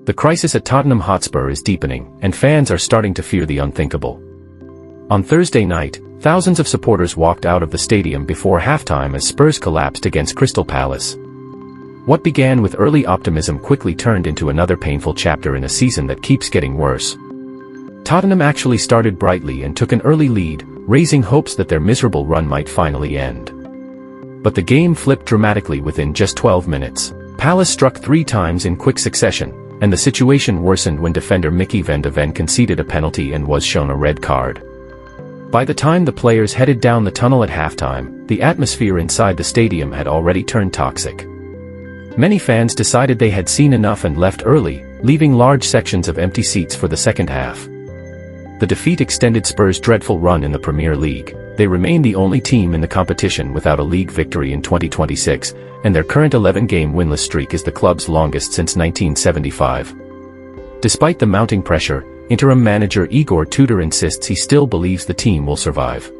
The crisis at Tottenham Hotspur is deepening, and fans are starting to fear the unthinkable. On Thursday night, thousands of supporters walked out of the stadium before halftime as Spurs collapsed against Crystal Palace. What began with early optimism quickly turned into another painful chapter in a season that keeps getting worse. Tottenham actually started brightly and took an early lead, raising hopes that their miserable run might finally end. But the game flipped dramatically within just 12 minutes. Palace struck 3 times in quick succession, and the situation worsened when defender Mickey van de Ven conceded a penalty and was shown a red card. By the time the players headed down the tunnel at halftime, the atmosphere inside the stadium had already turned toxic. Many fans decided they had seen enough and left early, leaving large sections of empty seats for the second half. The defeat extended Spurs' dreadful run in the Premier League. They remain the only team in the competition without a league victory in 2026, and their current 11-game winless streak is the club's longest since 1975. Despite the mounting pressure, interim manager Igor Tudor insists he still believes the team will survive.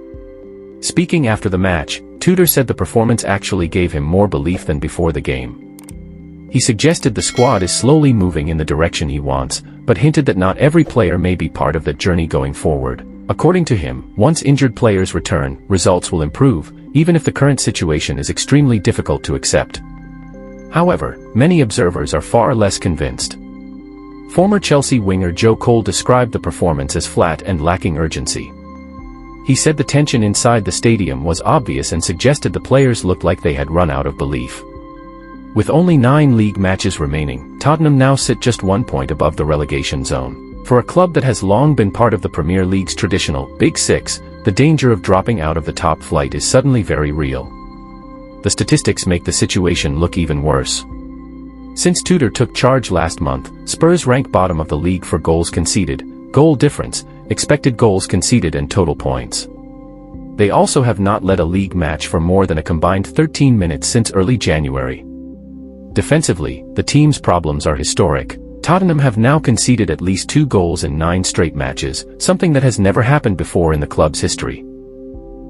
Speaking after the match, Tudor said the performance actually gave him more belief than before the game. He suggested the squad is slowly moving in the direction he wants, but hinted that not every player may be part of that journey going forward. According to him, once injured players return, results will improve, even if the current situation is extremely difficult to accept. However, many observers are far less convinced. Former Chelsea winger Joe Cole described the performance as flat and lacking urgency. He said the tension inside the stadium was obvious and suggested the players looked like they had run out of belief. With only 9 league matches remaining, Tottenham now sit just 1 point above the relegation zone. For a club that has long been part of the Premier League's traditional Big Six, the danger of dropping out of the top flight is suddenly very real. The statistics make the situation look even worse. Since Tudor took charge last month, Spurs rank bottom of the league for goals conceded, goal difference, expected goals conceded and total points. They also have not led a league match for more than a combined 13 minutes since early January. Defensively, the team's problems are historic. Tottenham have now conceded at least 2 goals in 9 straight matches, something that has never happened before in the club's history.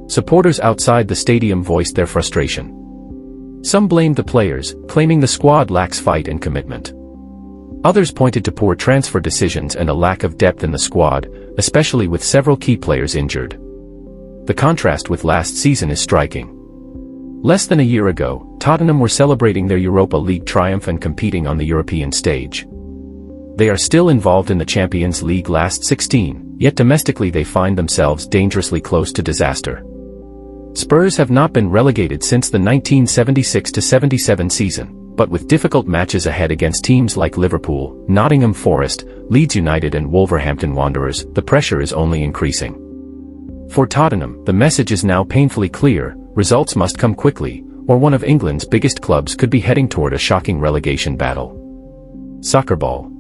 Supporters outside the stadium voiced their frustration. Some blamed the players, claiming the squad lacks fight and commitment. Others pointed to poor transfer decisions and a lack of depth in the squad, especially with several key players injured. The contrast with last season is striking. Less than a year ago, Tottenham were celebrating their Europa League triumph and competing on the European stage. They are still involved in the Champions League last 16, yet domestically they find themselves dangerously close to disaster. Spurs have not been relegated since the 1976-77 season, but with difficult matches ahead against teams like Liverpool, Nottingham Forest, Leeds United and Wolverhampton Wanderers, the pressure is only increasing. For Tottenham, the message is now painfully clear: results must come quickly, or one of England's biggest clubs could be heading toward a shocking relegation battle. Soccer ball.